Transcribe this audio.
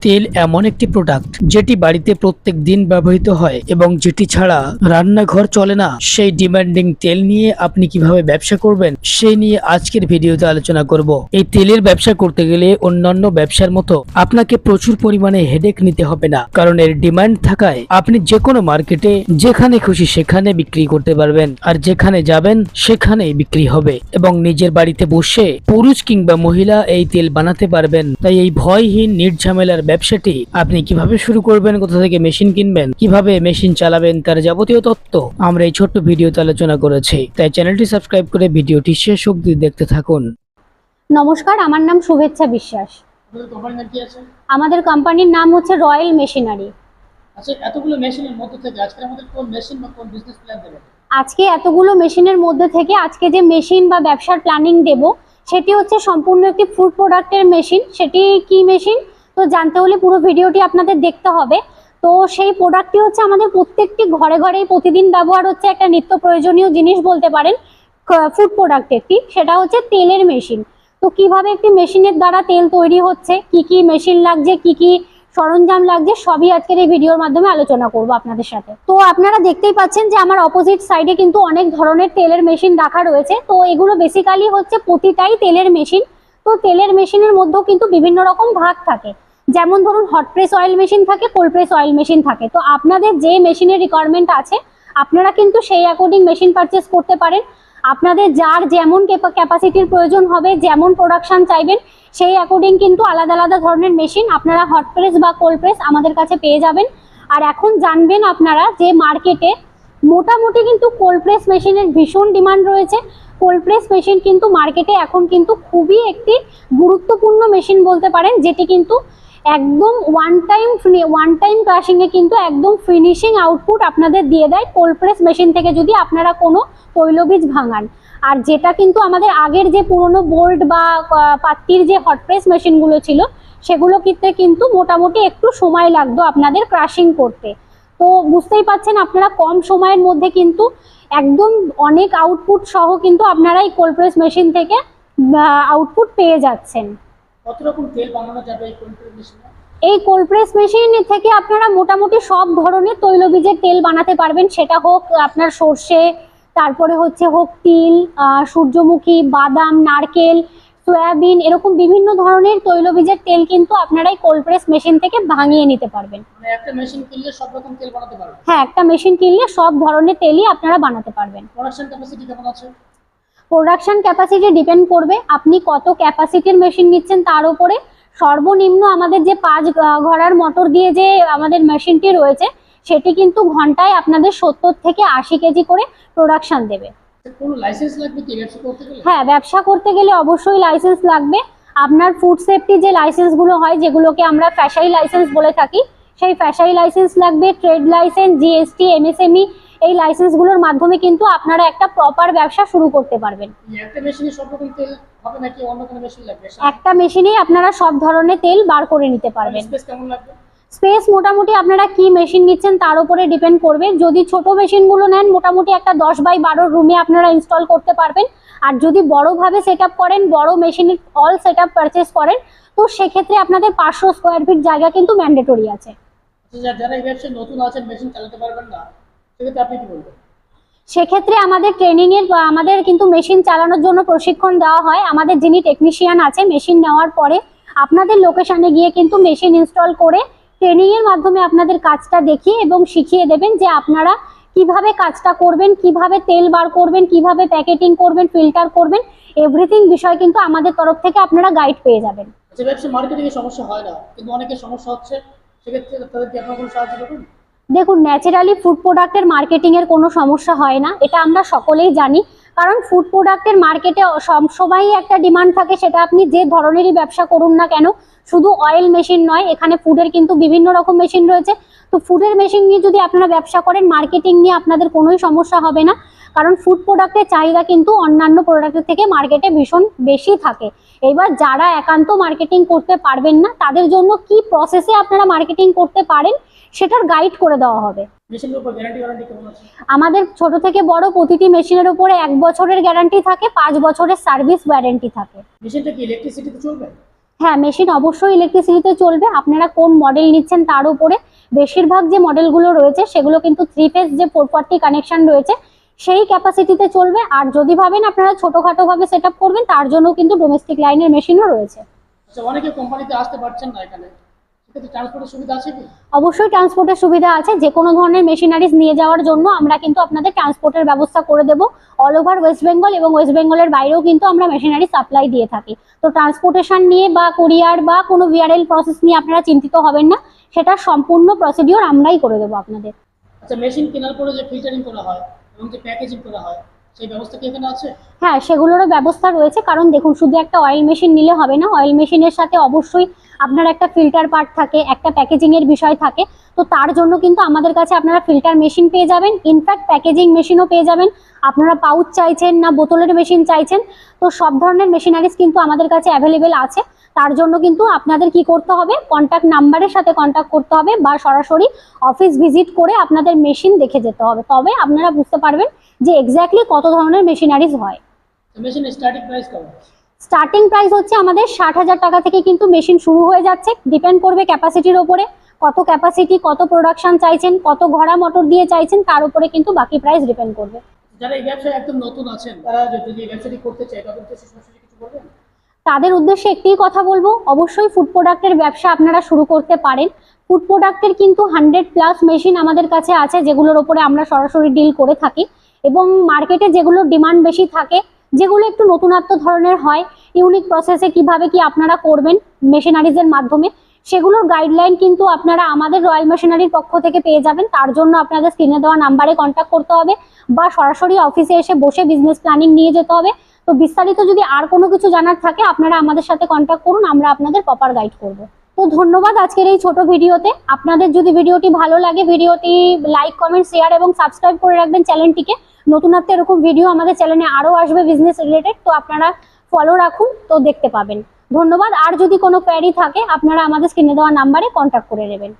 তেল এমন একটি প্রোডাক্ট যেটি বাড়িতে প্রত্যেক দিন ব্যবহৃত হয় এবং যেটি ছাড়া রান্নাঘর চলে না। সেই ডিমান্ডিং তেল নিয়ে আপনি কিভাবে ব্যবসা করবেন সেই নিয়ে আজকের ভিডিওতে আলোচনা করব। এই তেলের ব্যবসা করতে গেলে অন্যান্য ব্যবসার মতো আপনাকে প্রচুর পরিমাণে হেডেক নিতে হবে না, কারণ এর ডিমান্ড থাকায় আপনি যে কোনো মার্কেটে যেখানে খুশি সেখানে বিক্রি করতে পারবেন, আর যেখানে যাবেন সেখানেই বিক্রি হবে এবং নিজের বাড়িতে বসে পুরুষ কিংবা মহিলা এই তেল বানাতে পারবেন। তাই এই ভয়হীন নির্ঝামেলার ব্যবসাটি আপনি কিভাবে শুরু করবেন, কোথা থেকে মেশিন কিনবেন, কিভাবে মেশিন চালাবেন, তার যাবতীয় তথ্য আমরা এই ছোট্ট ভিডিওতে আলোচনা করেছি। তাই চ্যানেলটি সাবস্ক্রাইব করে ভিডিওটি শেষ অবধি দেখতে থাকুন। নমস্কার, আমার নাম শুভেচ্ছা বিশ্বাস। আমাদের কোম্পানির নাম হচ্ছে রয়্যাল মেশিনারি। আচ্ছা, এতগুলো মেশিনের মধ্যে থেকে আজকে আমাদের কোন মেশিন বা কোন বিজনেস প্ল্যান দেবেন? আজকে এতগুলো মেশিনের মধ্যে থেকে আজকে যে মেশিন বা ব্যবসার প্ল্যানিং দেব সেটি হচ্ছে সম্পূর্ণ একটি ফুড প্রোডাক্টের মেশিন। সেটি কি মেশিন তো জানতে হলে পুরো ভিডিওটি আপনাদের দেখতে হবে। তো সেই প্রোডাক্টটি হচ্ছে আমাদের প্রত্যেকটি ঘরে ঘরেই প্রতিদিন ব্যবহার হচ্ছে একটা নিত্য প্রয়োজনীয় জিনিস বলতে পারেন, ফুড প্রোডাক্ট একটি, সেটা হচ্ছে তেলের মেশিন। তো কিভাবে একটি মেশিনের দ্বারা তেল তৈরি হচ্ছে, কি কি মেশিন লাগছে, কি কি সরঞ্জাম লাগছে, সবই আজকের এই ভিডিওর মাধ্যমে আলোচনা করব আপনাদের সাথে। তো আপনারা দেখতেই পাচ্ছেন যে আমার অপোজিট সাইডে কিন্তু অনেক ধরনের তেলের মেশিন রাখা রয়েছে। তো এগুলো বেসিক্যালি হচ্ছে প্রতিটাই তেলের মেশিন। তো তেলের মেশিনের মধ্যেও কিন্তু বিভিন্ন রকম ভাগ থাকে, যেমন ধরুন হট প্রেস অয়েল মেশিন থাকে, কোল্ড প্রেস অয়েল মেশিন থাকে। তো আপনাদের যে মেশিনের রিকোয়ারমেন্ট আছে আপনারা কিন্তু সেই অ্যাকর্ডিং মেশিন পারচেস করতে পারেন। আপনাদের যার যেমন ক্যাপাসিটির প্রয়োজন হবে, যেমন প্রোডাকশন চাইবেন, সেই অ্যাকর্ডিং কিন্তু আলাদা আলাদা ধরনের মেশিন আপনারা হট প্রেস বা কোল্ড প্রেস আমাদের কাছে পেয়ে যাবেন। আর এখন জানবেন আপনারা যে মার্কেটে মোটামুটি কিন্তু কোল্ড প্রেস মেশিনের ভীষণ ডিমান্ড রয়েছে। কোল্ড প্রেস মেশিন কিন্তু মার্কেটে এখন কিন্তু খুবই একটি গুরুত্বপূর্ণ মেশিন বলতে পারেন, যেটি কিন্তু একদম ওয়ান টাইম ক্রাশিংয়ে কিন্তু একদম ফিনিশিং আউটপুট আপনাদের দিয়ে দেয় কোল্ড প্রেস মেশিন থেকে, যদি আপনারা কোনো তৈলবীজ ভাঙান। আর যেটা কিন্তু আমাদের আগের যে পুরনো বোল্ট বা পাত্তির যে হট প্রেস মেশিনগুলো ছিল সেগুলো কিন্তু মোটামুটি একটু সময় লাগতো আপনাদের ক্রাশিং করতে। তো বুঝতেই পাচ্ছেন আপনারা কম সময়ের মধ্যে কিন্তু একদম অনেক আউটপুট সহ কিন্তু আপনারা এই কোল্ড প্রেস মেশিন থেকে আউটপুট পেয়ে যাচ্ছেন। কত রকম তেল বানানো যাবে এই কোল্ড প্রেস মেশিনে? এই কোল্ড প্রেস মেশিন থেকে আপনারা মোটামুটি সব ধরনের তৈলবীজের তেল বানাতে পারবেন, সেটা হোক আপনার সর্ষে, তারপরে হোক তিল, সূর্যমুখী, বাদাম, নারকেল, সয়াবিন, এরকম বিভিন্ন ধরনের তৈলবীজের তেল কিন্তু আপনারা এই কোল্ড প্রেস মেশিন থেকে ভাঙিয়ে নিতে পারবেন। মানে একটা মেশিন কিনলে সব রকম তেল বানাতে পারবেন? হ্যাঁ, একটা মেশিন কিনলে সব ধরনের তেলই আপনারা বানাতে পারবেন। প্রোডাকশন ক্যাপাসিটি কেমন আছে? প্রোডাকশন ক্যাপাসিটি ডিপেন্ড করবে আপনি কত ক্যাপাসিটির মেশিন নিচ্ছেন তার উপরে। সর্বনিম্ন আমাদের যে 5 ঘোড়ার মোটর দিয়ে যে আমাদের মেশিনটি রয়েছে সেটি কিন্তু ঘন্টায় আপনাদের 70 থেকে 80 কেজি করে প্রোডাকশন দেবে। কোনো লাইসেন্স লাগবে কি ব্যবসা করতে গেলে? হ্যাঁ, ব্যবসা করতে গেলে অবশ্যই লাইসেন্স লাগবে। আপনার ফুড সেফটি যে লাইসেন্সগুলো হয়, যেগুলোকে আমরা ফ্যাশাই লাইসেন্স বলে থাকি, সেই ফ্যাশাই লাইসেন্স লাগবে, ট্রেড লাইসেন্স, জিএসটি, এমএসএমই, এই লাইসেন্সগুলোর মাধ্যমে কিন্তু আপনারা একটা প্রপার ব্যবসা শুরু করতে পারবেন। একটা মেশিনে সব রকম তেল হবে নাকি অন্য কোনো মেশিন লাগবে? একটা মেশিনেই আপনারা সব ধরনের তেল বার করে নিতে পারবেন। স্পেস কেমন লাগবে? স্পেস মোটামুটি আপনারা কি মেশিন নিচ্ছেন তার উপরে ডিপেন্ড করবে। যদি ছোট মেশিনগুলো নেন মোটামুটি একটা 10x12 রুমে আপনারা ইনস্টল করতে পারবেন। আর যদি বড়ভাবে সেট আপ করেন, বড় মেশিনের অল সেট আপ পারচেস করেন, তো সেক্ষেত্রে আপনাদের 500 স্কোয়ার ফিট জায়গা কিন্তু ম্যান্ডেটরি আছে। যারা এই ব্যবসায় নতুন আছেন, মেশিন চালাতে পারবেন না, সেক্ষেত্রে আপনি কি বলবেন? সেক্ষেত্রে আমাদের আমাদের কিন্তু মেশিন চালানোর জন্য প্রশিক্ষণ দেওয়া হয়। আমাদের যিনি টেকনিশিয়ান আছে, মেশিন নেওয়ার পরে আপনাদের লোকেশনে গিয়ে কিন্তু মেশিন ইনস্টল করে ট্রেনিংয়ের মাধ্যমে আপনাদের কাজটা দেখিয়ে এবং শিখিয়ে দেবেন যে আপনারা কিভাবে কাজটা করবেন, কিভাবে তেল বার করবেন, কিভাবে প্যাকেটিং করবেন, ফিল্টার করবেন, এভরিথিং বিষয় কিন্তু আমাদের তরফ থেকে আপনারা গাইড পেয়ে যাবেন। যে ব্যবসা মার্কেটিং এ সমস্যা হয় না, কিন্তু অনেকের সমস্যা হচ্ছে, সেক্ষেত্রে তাদেরকে আপনারা কোনো সাহায্য করবেন? দেখুন, ন্যাচারালি ফুড প্রোডাক্টের মার্কেটিং এর কোনো সমস্যা হয় না, এটা আমরা সকলেই জানি। কারণ ফুড প্রোডাক্টের মার্কেটে সবসময়ই একটা ডিমান্ড থাকে, সেটা আপনি যে ধরনেরই ব্যবসা করুন না কেন। শুধু অয়েল মেশিন নয়, এখানে ফুডের কিন্তু বিভিন্ন রকম মেশিন রয়েছে। তো ফুডের মেশিন নিয়ে যদি আপনারা ব্যবসা করেন, মার্কেটিং নিয়ে আপনাদের কোনোই সমস্যা হবে না, কারণ ফুড প্রোডাক্টের চাহিদা কিন্তু অন্যান্য প্রোডাক্টের থেকে মার্কেটে ভীষণ বেশি থাকে। এবার যারা একান্ত মার্কেটিং করতে পারবেন না তাদের জন্য কি প্রসেসে আপনারা মার্কেটিং করতে পারেন সেটার গাইড করে দেওয়া হবে। মেশিনের উপর গ্যারান্টি ওয়ারেন্টি কেমন আছে? আমাদের ছোট থেকে বড় প্রতিটি মেশিনের উপরে 1 বছরের গ্যারান্টি থাকে, 5 বছরের সার্ভিস ওয়ারেন্টি থাকে। মেশিনটা কি ইলেকট্রিসিটিতে চলবে? হ্যাঁ, মেশিন অবশ্যই ইলেকট্রিসিটিতে চলবে। আপনারা কোন মডেল নিচ্ছেন তার উপরে। বেশিরভাগ যে মডেলগুলো রয়েছে সেগুলো কিন্তু 3 ফেজ যে 440 কানেকশন রয়েছে সেই ক্যাপাসিটিতে চলবে। আর যদি ভাবেন আপনারা ছোটখাটো ভাবে সেট আপ করবেন, তার জন্য কিন্তু ডোমেস্টিক লাইনের মেশিনও রয়েছে। আচ্ছা, অনেকে কোম্পানিতে আসতে পারছেন না এখানে, সেক্ষেত্রে ট্রান্সপোর্টের সুবিধা আছে কি? অবশ্যই ট্রান্সপোর্টের সুবিধা আছে। যে কোনো ধরনের মেশিনারিজ নিয়ে যাওয়ার জন্য আমরা কিন্তু আপনাদের ট্রান্সপোর্টের ব্যবস্থা করে দেবো। অল ওভার ওয়েস্ট বেঙ্গল এবং ওয়েস্ট বেঙ্গলের বাইরেও কিন্তু আমরা মেশিনারি সাপ্লাই দিয়ে থাকি। তো ট্রান্সপোর্টেশন নিয়ে বা কুরিয়ার বা কোনো ভিআরএল প্রসেস নিয়ে আপনারা চিন্তিত হবেন না, সেটা সম্পূর্ণ প্রসিডিওর আমরাই করে দেবো আপনাদের। আচ্ছা, মেশিন কেনার পরে যে ফিল্টারিং করা হয় এবং যে প্যাকেজিং করা হয় সেই ব্যবস্থা কি এখানে আছে? হ্যাঁ, সেগুলোরও ব্যবস্থা রয়েছে। কারণ দেখুন, শুধু একটা অয়েল মেশিন নিলে হবে না, অয়েল মেশিনের সাথে অবশ্যই আপনার একটা ফিল্টার পার্ট থাকে, একটা প্যাকেজিং এর বিষয় থাকে। তো তার জন্য কিন্তু আমাদের কাছে আপনারা ফিল্টার মেশিন পেয়ে যাবেন, ইনফ্যাক্ট প্যাকেজিং মেশিনও পেয়ে যাবেন। আপনারা পাউচ চাইছেন না বোতলের মেশিন চাইছেন, তো সব ধরনের মেশিনারিজ কিন্তু আমাদের কাছে অ্যাভেলেবেল আছে। তার জন্য কিন্তু আপনাদের কি করতে হবে, কন্ট্যাক্ট নাম্বারের সাথে কন্ট্যাক্ট করতে হবে বা সরাসরি অফিস ভিজিট করে আপনাদের মেশিন দেখে যেতে হবে। তবে আপনারা বুঝতে পারবেন যে এক্স্যাক্টলি কত ধরনের মেশিনারিজ হয়। মেশিনের স্টার্টিং প্রাইস কত? স্টার্টিং প্রাইস হচ্ছে আমাদের 60,000 টাকা থেকে কিন্তু মেশিন শুরু হয়ে যাচ্ছে। ডিপেন্ড করবে ক্যাপাসিটির ওপরে, কত ক্যাপাসিটি, কত প্রোডাকশন চাইছেন, কত ঘোড়া মোটর দিয়ে চাইছেন, তার উপরে কিন্তু বাকি প্রাইস ডিপেন্ড করবে। যারা এই ব্যবসায় একদম নতুন আছেন, তারা যদি এই ব্যবসাটি করতে চায় তাদের উদ্দেশ্যে সরাসরি কিছু বলবেন? তাদের উদ্দেশ্যে একটাই কথা বলবো, অবশ্যই ফুড প্রোডাক্টের ব্যবসা আপনারা শুরু করতে পারেন। ফুড প্রোডাক্টের কিন্তু 100+ মেশিন আমাদের কাছে আছে, যেগুলোর ওপরে আমরা সরাসরি ডিল করে থাকি। এবং মার্কেটে যেগুলোর ডিমান্ড বেশি থাকে, যেগুলো একটু নতুনত্ব ধরনের হয়, ইউনিক প্রসেসে কিভাবে কি আপনারা করবেন মেশিনারিজের মাধ্যমে, সেগুলোর গাইডলাইন কিন্তু আপনারা আমাদের রয়্যাল মেশিনারির পক্ষ থেকে পেয়ে যাবেন। তার জন্য আপনাদের স্ক্রিনে দেওয়া নাম্বারে কন্ট্যাক্ট করতে হবে বা সরাসরি অফিসে এসে বসে বিজনেস প্ল্যানিং নিয়ে যেতে হবে। তো বিস্তারিত যদি আর কোনো কিছু জানার থাকে আপনারা আমাদের সাথে কন্ট্যাক্ট করুন, আমরা আপনাদের প্রপার গাইড করব। তো ধন্যবাদ আজকের এই ছোট ভিডিওতে। আপনাদের যদি ভিডিওটি ভালো লাগে, ভিডিওটি লাইক, কমেন্ট, শেয়ার এবং সাবস্ক্রাইব করে রাখবেন চ্যানেলটিকে। নতুনত্ব এরকম ভিডিও আমাদের চ্যানেলে আরও আসবে বিজনেস রিলেটেড, তো আপনারা ফলো রাখুন, তো দেখতে পাবেন। ধন্যবাদ। আর যদি কোনো কোয়েরি থাকে আপনারা আমাদের স্ক্রিনে দেওয়া নাম্বারে কন্ট্যাক্ট করে নেবেন।